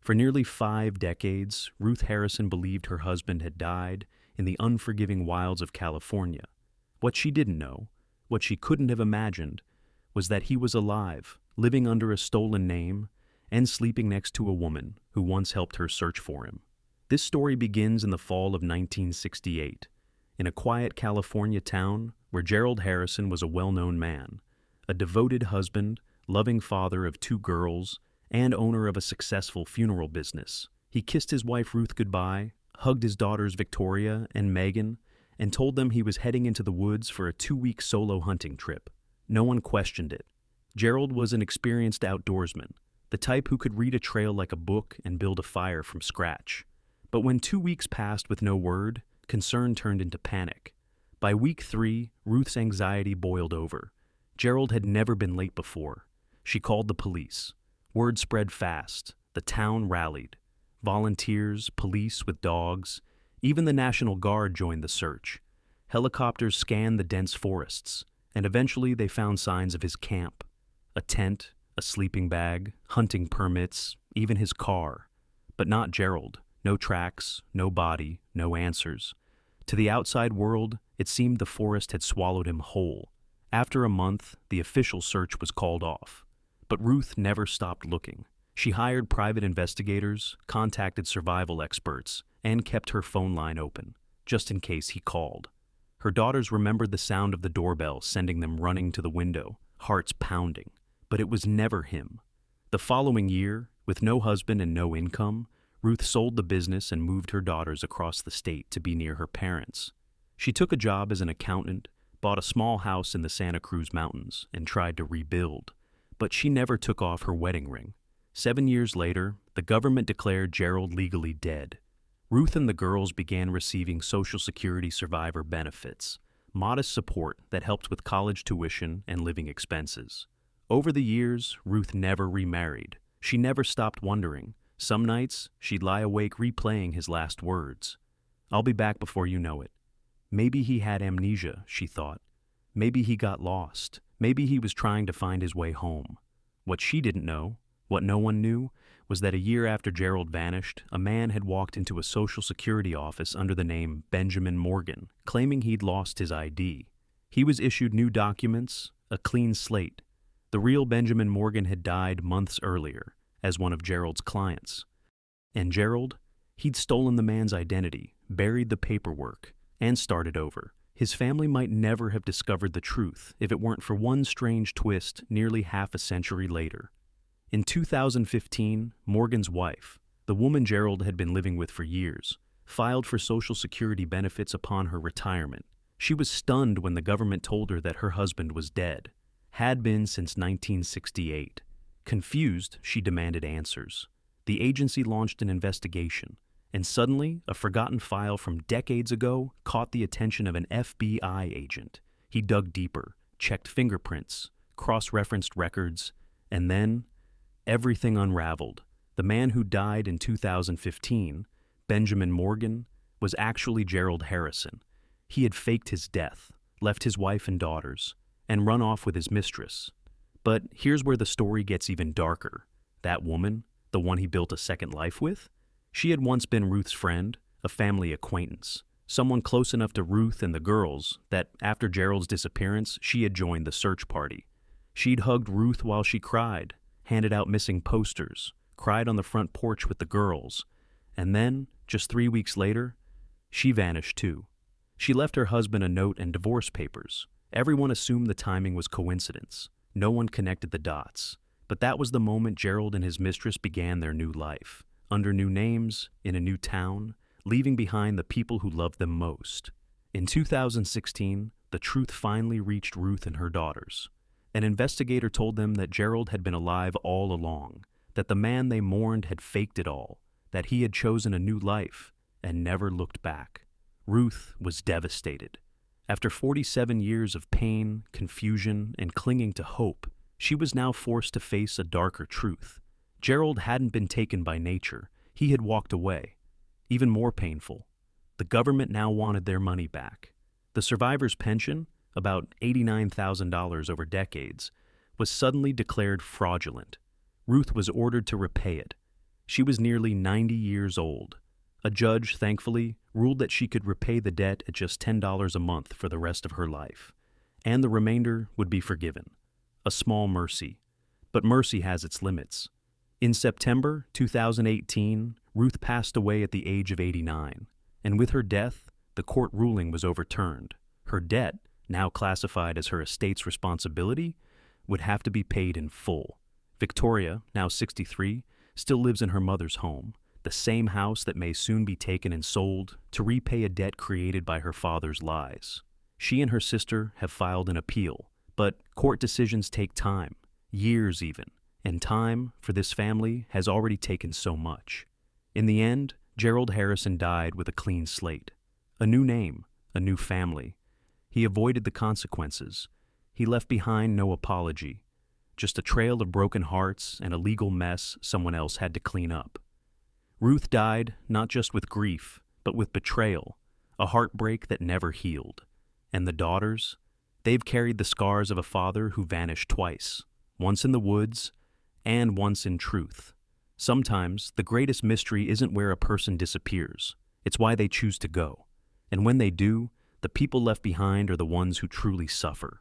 For nearly 5 decades, Ruth Harrison believed her husband had died in the unforgiving wilds of California. What she didn't know, what she couldn't have imagined, was that he was alive, living under a stolen name, and sleeping next to a woman who once helped her search for him. This story begins in the fall of 1968, in a quiet California town where Gerald Harrison was a well-known man, a devoted husband, loving father of 2 girls, and owner of a successful funeral business. He kissed his wife Ruth goodbye, hugged his daughters Victoria and Megan, and told them he was heading into the woods for a 2-week solo hunting trip. No one questioned it. Gerald was an experienced outdoorsman, the type who could read a trail like a book and build a fire from scratch. But when 2 weeks passed with no word, concern turned into panic. By week 3, Ruth's anxiety boiled over. Gerald had never been late before. She called the police. Word spread fast. The town rallied. Volunteers, police with dogs, even the National Guard joined the search. Helicopters scanned the dense forests, and eventually they found signs of his camp. A tent, a sleeping bag, hunting permits, even his car. But not Gerald. No tracks, no body, no answers. To the outside world, it seemed the forest had swallowed him whole. After a month, the official search was called off. But Ruth never stopped looking. She hired private investigators, contacted survival experts, and kept her phone line open, just in case he called. Her daughters remembered the sound of the doorbell sending them running to the window, hearts pounding. But it was never him. The following year, with no husband and no income, Ruth sold the business and moved her daughters across the state to be near her parents. She took a job as an accountant, bought a small house in the Santa Cruz Mountains, and tried to rebuild. But she never took off her wedding ring. 7 years later, the government declared Gerald legally dead. Ruth and the girls began receiving Social Security survivor benefits, modest support that helped with college tuition and living expenses. Over the years, Ruth never remarried. She never stopped wondering. Some nights, she'd lie awake replaying his last words. "I'll be back before you know it." Maybe he had amnesia, she thought. Maybe he got lost. Maybe he was trying to find his way home. What she didn't know, what no one knew, was that a year after Gerald vanished, a man had walked into a Social Security office under the name Benjamin Morgan, claiming he'd lost his ID. He was issued new documents, a clean slate. The real Benjamin Morgan had died months earlier, as one of Gerald's clients. And Gerald? He'd stolen the man's identity, buried the paperwork, and started over. His family might never have discovered the truth if it weren't for one strange twist nearly half a century later. In 2015, Morgan's wife, the woman Gerald had been living with for years, filed for Social Security benefits upon her retirement. She was stunned when the government told her that her husband was dead, had been since 1968. Confused, she demanded answers. The agency launched an investigation, and suddenly, a forgotten file from decades ago caught the attention of an FBI agent. He dug deeper, checked fingerprints, cross-referenced records, and then everything unraveled. The man who died in 2015, Benjamin Morgan, was actually Gerald Harrison. He had faked his death, left his wife and daughters, and run off with his mistress. But here's where the story gets even darker. That woman, the one he built a second life with, she had once been Ruth's friend, a family acquaintance, someone close enough to Ruth and the girls that after Gerald's disappearance, she had joined the search party. She'd hugged Ruth while she cried, handed out missing posters, cried on the front porch with the girls, and then, just 3 weeks later, she vanished too. She left her husband a note and divorce papers. Everyone assumed the timing was coincidence. No one connected the dots. But that was the moment Gerald and his mistress began their new life, under new names, in a new town, leaving behind the people who loved them most. In 2016, the truth finally reached Ruth and her daughters. An investigator told them that Gerald had been alive all along, that the man they mourned had faked it all, that he had chosen a new life and never looked back. Ruth was devastated. After 47 years of pain, confusion, and clinging to hope, she was now forced to face a darker truth. Gerald hadn't been taken by nature. He had walked away. Even more painful, the government now wanted their money back. The survivor's pension, about $89,000 over decades, was suddenly declared fraudulent. Ruth was ordered to repay it. She was nearly 90 years old. A judge, thankfully, ruled that she could repay the debt at just $10 a month for the rest of her life, and the remainder would be forgiven. A small mercy. But mercy has its limits. In September 2018, Ruth passed away at the age of 89, and with her death, the court ruling was overturned. Her debt, now classified as her estate's responsibility, would have to be paid in full. Victoria, now 63, still lives in her mother's home, the same house that may soon be taken and sold to repay a debt created by her father's lies. She and her sister have filed an appeal, but court decisions take time, years even, and time for this family has already taken so much. In the end, Gerald Harrison died with a clean slate, a new name, a new family. He avoided the consequences. He left behind no apology, just a trail of broken hearts and a legal mess someone else had to clean up. Ruth died not just with grief, but with betrayal, a heartbreak that never healed. And the daughters? They've carried the scars of a father who vanished twice, once in the woods and once in truth. Sometimes the greatest mystery isn't where a person disappears, it's why they choose to go. And when they do, the people left behind are the ones who truly suffer.